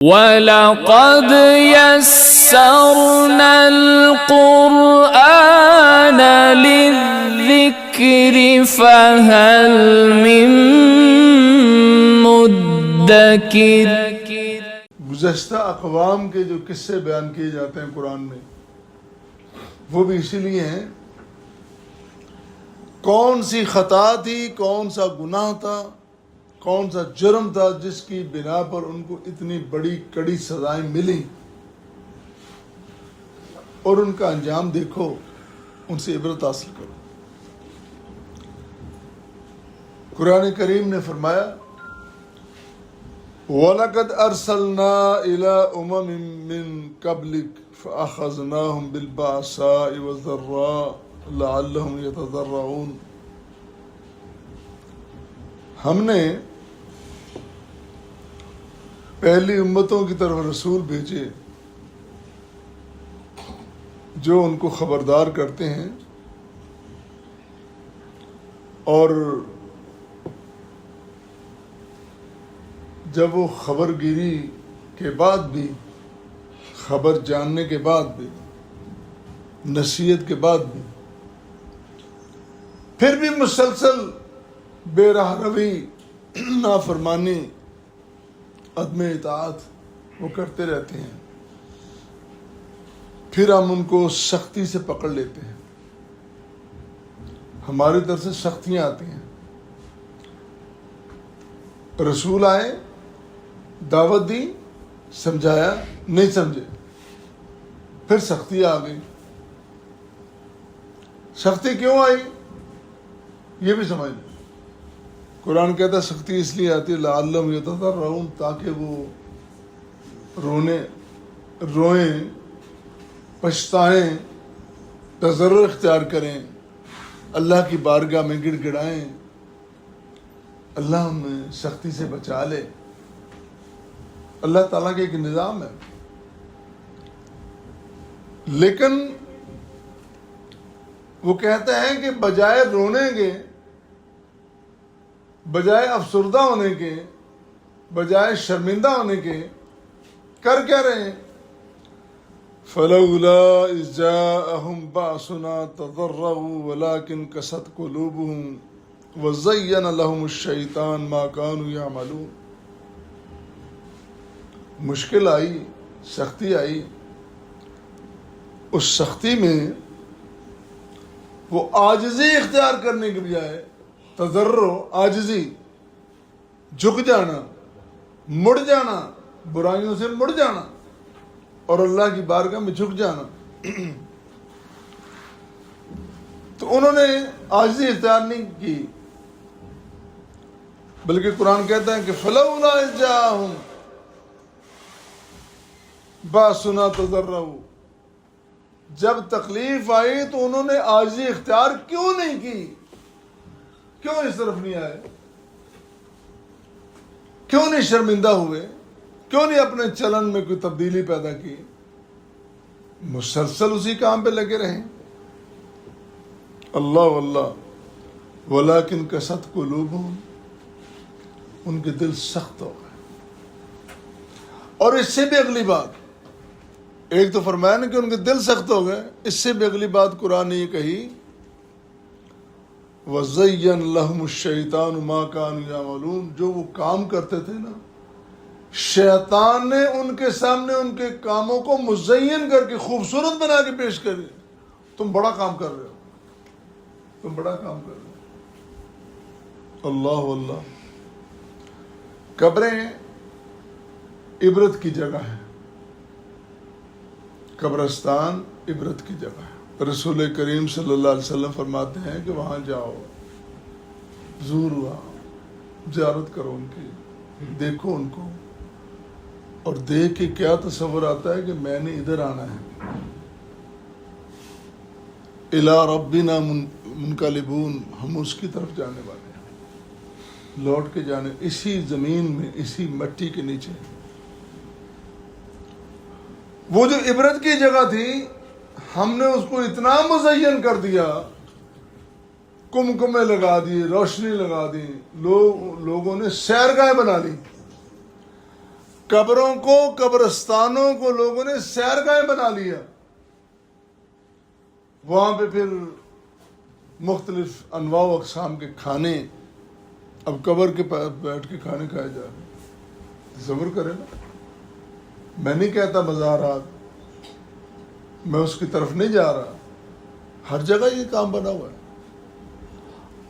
وَلَقَدْ يَسَّرْنَا الْقُرْآنَ لِلذِّكْرِ فَهَلْ مِن مُدَّكِرٍ۔ گزشتہ اقوام کے جو قصے بیان کیے جاتے ہیں قرآن میں، وہ بھی اسی لیے ہیں کون سی خطا تھی، کون سا گناہ تھا، کون سا جرم تھا جس کی بنا پر ان کو اتنی بڑی کڑی سزائیں ملی، اور ان کا انجام دیکھو، ان سے عبرت حاصل کرو۔ قرآن کریم نے فرمایا وَلَقَدْ أَرْسَلْنَا إِلَىٰ أُمَمٍ مِّن قَبْلِكَ فَأَخَذْنَاهُمْ بِالْبَأْسَاءِ وَالضَّرَّاءِ لَعَلَّهُمْ يَتَضَرَّعُونَ۔ ہم نے پہلی امتوں کی طرف رسول بھیجے جو ان کو خبردار کرتے ہیں، اور جب وہ خبر گیری کے بعد بھی، خبر جاننے کے بعد بھی، نصیحت کے بعد بھی، پھر بھی مسلسل بے راہ روی، نافرمانی، عدم اطاعت وہ کرتے رہتے ہیں، پھر ہم ان کو سختی سے پکڑ لیتے ہیں۔ ہماری طرف سے سختیاں آتی ہیں، رسول آئے، دعوت دی، سمجھایا، نہیں سمجھے، پھر سختی آ گئی۔ سختی کیوں آئی یہ بھی سمجھ لیں۔ قرآن کہتا ہے سختی اس لیے آتی ہے لعلہم یتضرعون، تاکہ وہ روئیں، پچھتائیں، تضرع اختیار کریں، اللہ کی بارگاہ میں گڑ گڑائیں، اللہ ہمیں سختی سے بچا لے۔ اللہ تعالیٰ کا ایک نظام ہے، لیکن وہ کہتے ہیں کہ بجائے رونے کے، بجائے افسردہ ہونے کے، بجائے شرمندہ ہونے کے، کر کیا رہے ہیں؟ فَلَوْلَا إِذْ جَاءَهُمْ بَأْسُنَا تَضَرَّعُوا وَلَكِنْ قَسَتْ قُلُوبُهُمْ وَزَيَّنَ لَهُمُ الشَّيْطَانُ مَا كَانُوا يَعْمَلُونَ۔ مشکل آئی، سختی آئی، اس سختی میں وہ عاجزی اختیار کرنے کے بجائے، تضرع، عاجزی، جھک جانا، مڑ جانا، برائیوں سے مڑ جانا اور اللہ کی بارگاہ میں جھک جانا، تو انہوں نے عاجزی اختیار نہیں کی، بلکہ قرآن کہتا ہے کہ فَلَوْلَا إِذْ جَاءَهُمْ بَأْسُنَا تَضَرَّعُوا، جب تکلیف آئی تو انہوں نے عاجزی اختیار کیوں نہیں کی؟ کیوں اس طرف نہیں آئے؟ کیوں نہیں شرمندہ ہوئے؟ کیوں نہیں اپنے چلن میں کوئی تبدیلی پیدا کی؟ مسلسل اسی کام پہ لگے رہیں۔ اللہ واللہ وَلَكِنْ قَسَتْ قُلُوبُهُمْ، ان کے دل سخت ہو گئے۔ اور اس سے بھی اگلی بات، ایک تو فرمایا نا کہ ان کے دل سخت ہو گئے، اس سے بھی اگلی بات قرآن نے یہ کہی وَزَيَّنَ لَهُمُ الشَّيْطَانُ مَا كَانُوا يَعْمَلُونَ، جو وہ کام کرتے تھے نا، شیطان نے ان کے سامنے ان کے کاموں کو مزین کر کے، خوبصورت بنا کے پیش کر دیا۔ تم بڑا کام کر رہے ہو، تم بڑا کام کر رہے ہو۔ اللہ اللہ، قبریں عبرت کی جگہ ہے، قبرستان عبرت کی جگہ ہے۔ رسول کریم صلی اللہ علیہ وسلم فرماتے ہیں کہ وہاں جاؤ، زور ہوا، زیارت کرو ان کی، دیکھو ان کو، اور دیکھ کے کیا تصور آتا ہے کہ میں نے ادھر آنا ہے۔ اِلَىٰ رَبِّنَا مُنْقَلِبُونَ، ہم اس کی طرف جانے والے ہیں، لوٹ کے جانے، اسی زمین میں، اسی مٹی کے نیچے۔ وہ جو عبرت کی جگہ تھی، ہم نے اس کو اتنا مزین کر دیا، کمکمے لگا دی، روشنی لگا دی، لوگوں نے سیرگاہیں بنا لی، قبروں کو، قبرستانوں کو لوگوں نے سیرگاہیں بنا لیا. وہاں پہ پھر مختلف انواع و اقسام کے کھانے، اب قبر کے پاس بیٹھ کے کھانے کھائے جا رہے ہیں. تصور کریں نا. میں نہیں کہتا مزارات، میں اس کی طرف نہیں جا رہا، ہر جگہ یہ کام بنا ہوا ہے،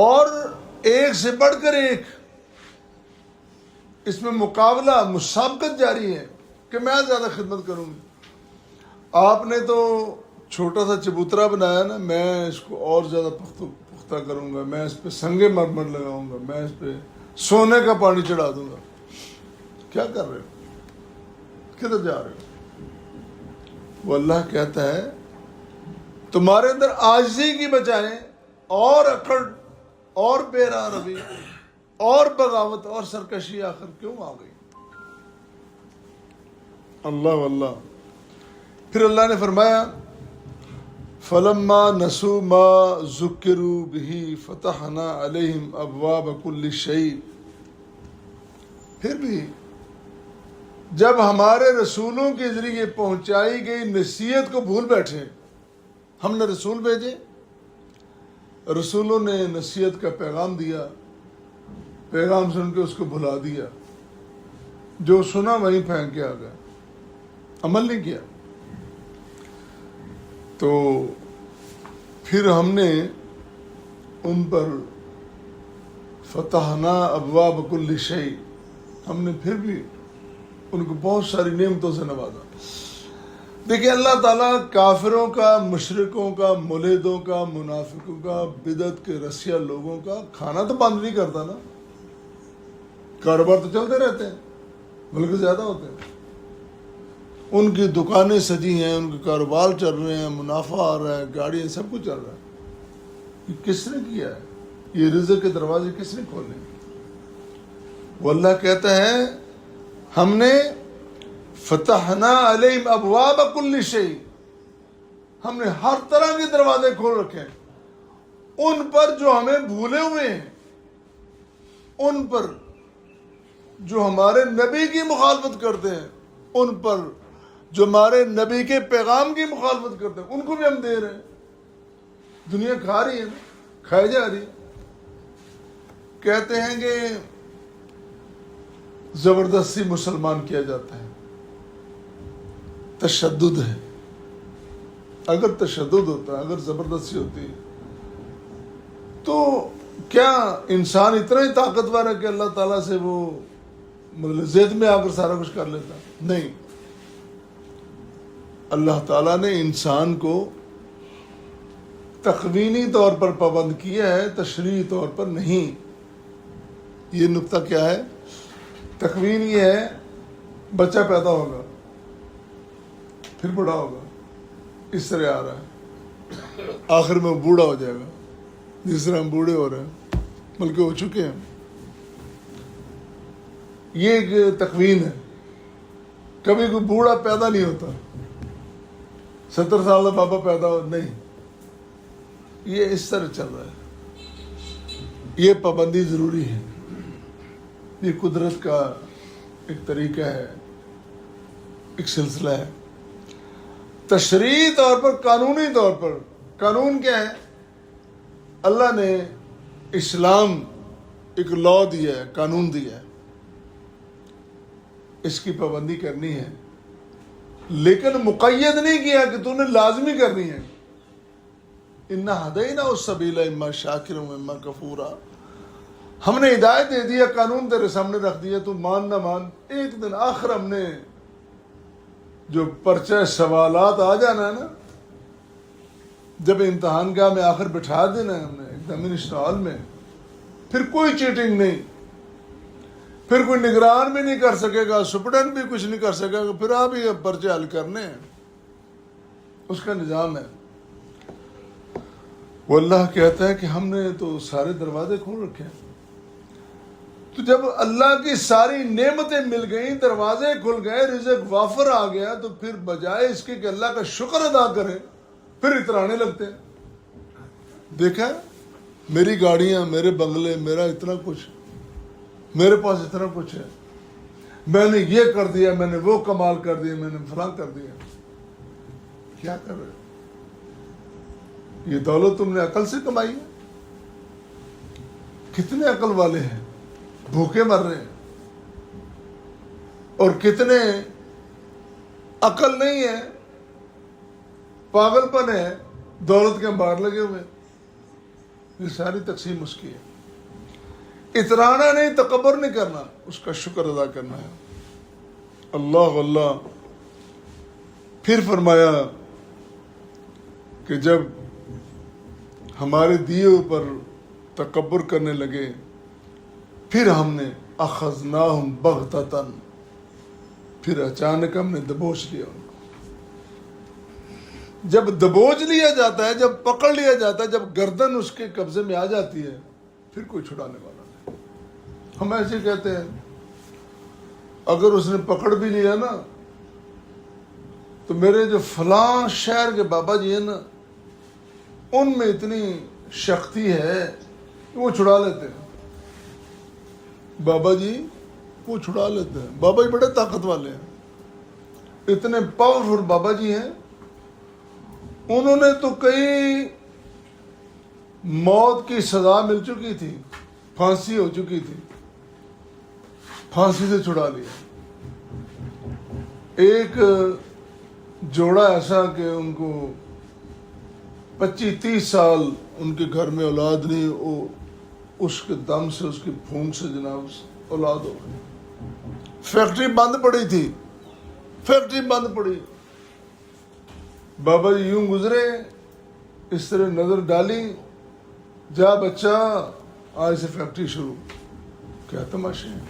اور ایک سے بڑھ کر ایک اس میں مقابلہ، مسابقت جاری ہے کہ میں زیادہ خدمت کروں گی. آپ نے تو چھوٹا سا چبوترا بنایا نا، میں اس کو اور زیادہ پختہ کروں گا، میں اس پہ سنگ مرمر لگاؤں گا، میں اس پہ سونے کا پانی چڑھا دوں گا. کیا کر رہے ہو؟ کدھر جا رہے ہو؟ وہ اللہ کہتا ہے تمہارے اندر عاجزی کی بجائے اور اکڑ اور بے راہ روی اور بغاوت اور سرکشی آخر کیوں آ گئی؟ اللہ واللہ. پھر اللہ نے فرمایا فَلَمَّا نَسُوا مَا ذُكِّرُوا بِهِ فَتَحْنَا عَلَيْهِمْ أَبْوَابَ كُلِّ شَيْءٍ. پھر بھی جب ہمارے رسولوں کے ذریعے پہنچائی گئی نصیحت کو بھول بیٹھے، ہم نے رسول بھیجے، رسولوں نے نصیحت کا پیغام دیا، پیغام سن کے اس کو بھلا دیا، جو سنا وہیں پھینک کے آ گیا، عمل نہیں کیا. تو پھر ہم نے ان پر فتحنا ابواب کل شیء، ہم نے پھر بھی ان کو بہت ساری نعمتوں سے نوازا. دیکھیں اللہ تعالیٰ کافروں کا، مشرکوں کا، ملحدوں کا، منافقوں کا، بدعت کے رسیا لوگوں کا کھانا تو بند نہیں کرتا نا. کاروبار تو چلتے رہتے ہیں، بلکہ زیادہ ہوتے ہیں. ان کی دکانیں سجی ہیں، ان کے کاروبار چل رہے ہیں، منافع آ رہا ہے، گاڑیاں، سب کچھ چل رہا ہے. یہ کس نے کیا ہے؟ یہ رزق کے دروازے کس نے کھولے ہیں؟ وہ اللہ کہتا ہے ہم نے فتحنا علیہم ابواب کل شیء، ہم نے ہر طرح کے دروازے کھول رکھے ہیں ان پر جو ہمیں بھولے ہوئے ہیں، ان پر جو ہمارے نبی کی مخالفت کرتے ہیں، ان پر جو ہمارے نبی کے پیغام کی مخالفت کرتے ہیں، ان کو بھی ہم دے رہے ہیں. دنیا کھا رہی ہے، کھائی جا رہی ہے. کہتے ہیں کہ زبردستی مسلمان کیا جاتا ہے، تشدد ہے. اگر تشدد ہوتا ہے، اگر زبردستی ہوتی ہے، تو کیا انسان اتنا ہی طاقتور ہے کہ اللہ تعالیٰ سے وہ مطلب زید میں آ کر سارا کچھ کر لیتا؟ نہیں. اللہ تعالیٰ نے انسان کو تقوینی طور پر پابند کیا ہے، تشریعی طور پر نہیں. یہ نقطہ کیا ہے؟ تقوین یہ ہے بچہ پیدا ہوگا، پھر بڑا ہوگا، اس طرح آ رہا ہے، آخر میں بوڑھا ہو جائے گا، جس طرح ہم بوڑھے ہو رہے ہیں، بلکہ ہو چکے ہیں. یہ ایک تقوین ہے. کبھی کوئی بوڑھا پیدا نہیں ہوتا، 70 سال کا بابا پیدا ہو نہیں. یہ اس طرح چل رہا ہے. یہ پابندی ضروری ہے. یہ قدرت کا ایک طریقہ ہے، ایک سلسلہ ہے. تشریعی طور پر، قانونی طور پر، قانون کیا ہے؟ اللہ نے اسلام ایک لا دیا ہے، قانون دیا ہے، اس کی پابندی کرنی ہے، لیکن مقید نہیں کیا کہ تو نے لازمی کرنی ہے. اِنَّا هَدَيْنَاهُ السَّبِيلَ إِمَّا شَاكِرًا وَإِمَّا كَفُورًا. ہم نے ہدایت دے دیا، قانون تیرے سامنے رکھ دیا، تو مان نہ مان. ایک دن آخر ہم نے جو پرچہ سوالات آ جانا ہے نا، جب امتحان گاہ میں آخر بٹھا دینا ہے ہم نے ایگزامینیشن ہال میں، پھر کوئی چیٹنگ نہیں، پھر کوئی نگران بھی نہیں کر سکے گا، سپرڈنٹ بھی کچھ نہیں کر سکے گا. پھر آپ ہی پرچے حل کرنے ہیں، اس کا نظام ہے. وہ اللہ کہتا ہے کہ ہم نے تو سارے دروازے کھول رکھے ہیں. تو جب اللہ کی ساری نعمتیں مل گئیں، دروازے کھل گئے، رزق وافر آ گیا، تو پھر بجائے اس کے کہ اللہ کا شکر ادا کریں، پھر اترانے لگتے ہیں. دیکھا میری گاڑیاں، میرے بنگلے، میرا اتنا کچھ، میرے پاس اتنا کچھ ہے. میں نے یہ کر دیا، میں نے وہ کمال کر دیا، میں نے فلاں کر دیا. کیا کر رہے؟ یہ دولت تم نے عقل سے کمائی ہے؟ کتنے عقل والے ہیں بھوکے مر رہے ہیں، اور کتنے عقل نہیں ہے، پاگل پن ہے، دولت کے انبار لگے ہوئے. یہ ساری تقسیم اس کی ہے. اترانا نہیں، تکبر نہیں کرنا، اس کا شکر ادا کرنا ہے. اللہ اللہ. پھر فرمایا کہ جب ہمارے دیے پر تکبر کرنے لگے، پھر ہم نے اخذناہم بغتتاً، پھر اچانک ہم نے دبوچ لیا ان کو. جب دبوچ لیا جاتا ہے، جب پکڑ لیا جاتا ہے، جب گردن اس کے قبضے میں آ جاتی ہے، پھر کوئی چھڑانے والا نہیں. ہم ایسے کہتے ہیں اگر اس نے پکڑ بھی لیا نا تو میرے جو فلاں شہر کے بابا جی ہیں نا، ان میں اتنی شکتی ہے کہ وہ چھڑا لیتے ہیں. بابا جی وہ چھڑا لیتے ہیں. بابا جی بڑے طاقت والے ہیں، اتنے پاورفل بابا جی ہیں. انہوں نے تو کئی موت کی سزا مل چکی تھی، پھانسی ہو چکی تھی، پھانسی سے چھڑا لیا. ایک جوڑا ایسا کہ ان کو 25-30 سال ان کے گھر میں اولاد نہیں، وہ اس کے دم سے، اس کی پھونک سے جناب اولاد ہو گئی. فیکٹری بند پڑی تھی، فیکٹری بند پڑی. بابا جی یوں گزرے، اس طرح نظر ڈالی، جا بچہ آج سے فیکٹری شروع. کیا تماشے ہیں،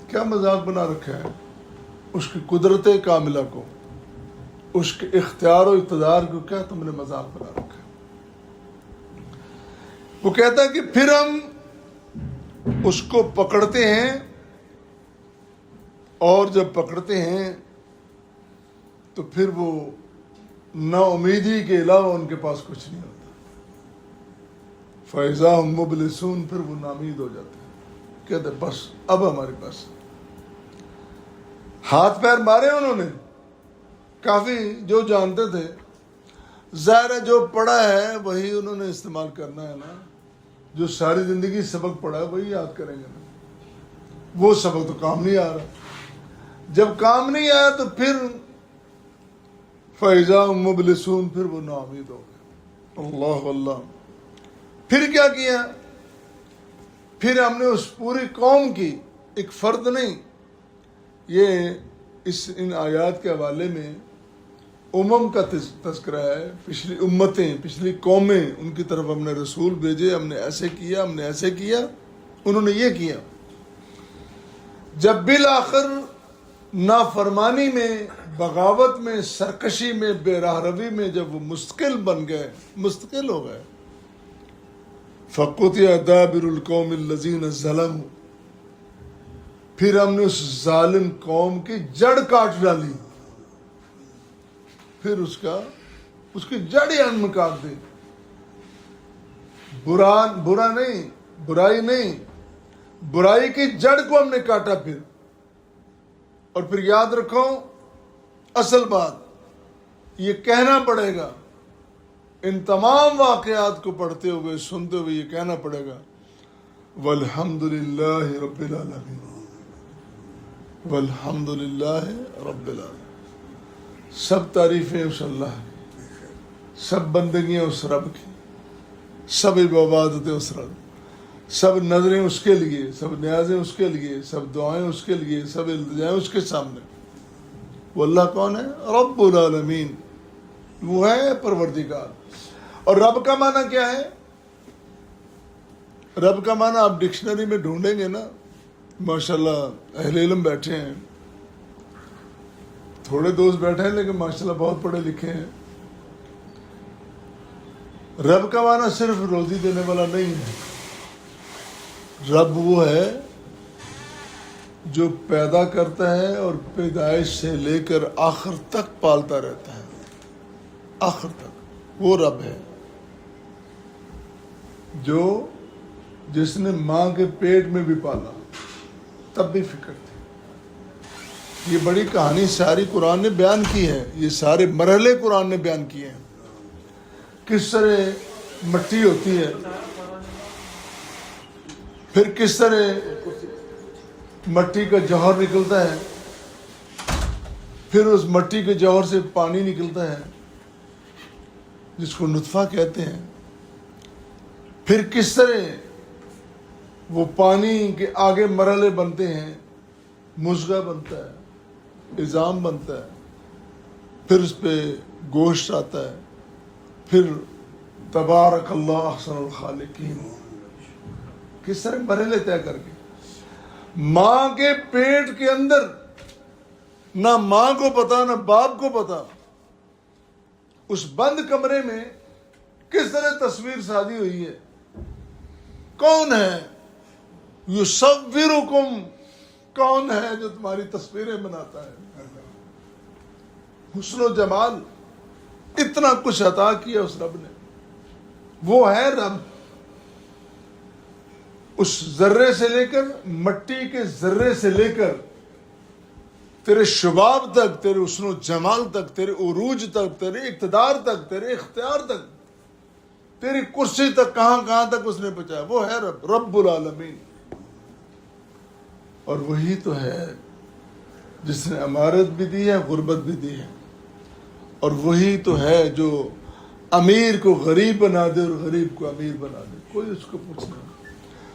کیا مذاق بنا رکھا ہے اس کی قدرت کاملہ کو، اس کے اختیار و اقتدار کو، کیا تم نے مذاق بنا رکھا ہے. وہ کہتا ہے کہ پھر ہم اس کو پکڑتے ہیں، اور جب پکڑتے ہیں تو پھر وہ نا امیدی کے علاوہ ان کے پاس کچھ نہیں ہوتا. فَإِذَا هُمْ مُبْلِسُونَ، پھر وہ نامید ہو جاتے ہیں، کہتے ہیں بس اب ہمارے پاس. ہاتھ پیر مارے انہوں نے کافی، جو جانتے تھے. ظاہر ہے جو پڑھا ہے وہی انہوں نے استعمال کرنا ہے نا. جو ساری زندگی سبق پڑھا ہے وہی یاد کریں گے نا. وہ سبق تو کام نہیں آ رہا. جب کام نہیں آیا تو پھر فَإِذَا هُمْ مُبْلِسُونَ، پھر وہ ناامید ہو گئے. اللہ اللہ. پھر کیا کیا؟ پھر ہم نے اس پوری قوم کی، ایک فرد نہیں، یہ ان آیات کے حوالے میں امم کا تذکرہ ہے. پچھلی امتیں، پچھلی قومیں، ان کی طرف ہم نے رسول بھیجے، ہم نے ایسے کیا، ہم نے ایسے کیا، انہوں نے یہ کیا. جب بالآخر نافرمانی میں، بغاوت میں، سرکشی میں، بے راہ روی میں جب وہ مستقل بن گئے، مستقل ہو گئے، فَقُطِعَ دَابِرُ الْقَوْمِ الَّذِينَ ظَلَمُوا، پھر ہم نے اس ظالم قوم کی جڑ کاٹ ڈالی. پھر اس کی جڑ ہی ہم نے کاٹ دی. برا نہیں، برائی نہیں، برائی کی جڑ کو ہم نے کاٹا. پھر اور پھر یاد رکھو اصل بات، یہ کہنا پڑے گا ان تمام واقعات کو پڑھتے ہوئے، سنتے ہوئے، یہ کہنا پڑے گا وَالْحَمْدُ لِلَّهِ رَبِّ الْعَالَمِينَ، وَالْحَمْدُ لِلَّهِ رَبِّ الْعَالَمِينَ. سب تعریفیں اس اللہ کی، سب بندگیاں اس رب کی، سب عبادتیں اس رب، سب نظریں اس کے لیے، سب نیازیں اس کے لیے، سب دعائیں اس کے لیے، سب التجائیں اس کے سامنے. وہ اللہ کون ہے؟ رب العالمین، وہ ہے پروردگار. اور رب کا معنی کیا ہے؟ رب کا معنی آپ ڈکشنری میں ڈھونڈیں گے نا، ماشاءاللہ اہل علم بیٹھے ہیں، تھوڑے دوست بیٹھے ہیں لیکن ماشاءاللہ بہت پڑھے لکھے ہیں. رب کا معنی صرف روزی دینے والا نہیں ہے. رب وہ ہے جو پیدا کرتا ہے اور پیدائش سے لے کر آخر تک پالتا رہتا ہے. آخر تک وہ رب ہے جو جس نے ماں کے پیٹ میں بھی پالا، تب بھی فکر تھی. یہ بڑی کہانی ساری قرآن نے بیان کی ہے, یہ سارے مرحلے قرآن نے بیان کیے ہیں. کس طرح مٹی ہوتی ہے, پھر کس طرح مٹی کا جوہر نکلتا ہے, پھر اس مٹی کے جوہر سے پانی نکلتا ہے جس کو نطفہ کہتے ہیں, پھر کس طرح وہ پانی کے آگے مرحلے بنتے ہیں, مضغہ بنتا ہے, عظام بنتا ہے, پھر اس پہ گوشت آتا ہے, پھر تبارک اللہ احسن الخالقین, کس طرح مرحلے طے کر کے. ماں کے پیٹ کے اندر نہ ماں کو پتا نہ باپ کو پتا, اس بند کمرے میں کس طرح تصویر سازی ہوئی ہے, کون ہے یصورکم, کون ہے جو تمہاری تصویریں بناتا ہے. حسن و جمال اتنا کچھ عطا کیا اس رب نے, وہ ہے رب. اس ذرے سے لے کر, مٹی کے ذرے سے لے کر تیرے شباب تک, تیرے حسن و جمال تک, تیرے عروج تک, تیرے اقتدار تک, تیرے اختیار تک, تیری کرسی تک, کہاں کہاں تک اس نے پہنچایا. وہ ہے رب, رب العالمین. اور وہی تو ہے جس نے امارت بھی دی ہے, غربت بھی دی ہے. اور وہی تو ہے جو امیر کو غریب بنا دے اور غریب کو امیر بنا دے. کوئی اس کو پوچھنا,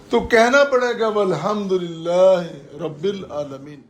تو کہنا پڑے گا والحمدللہ رب العالمین.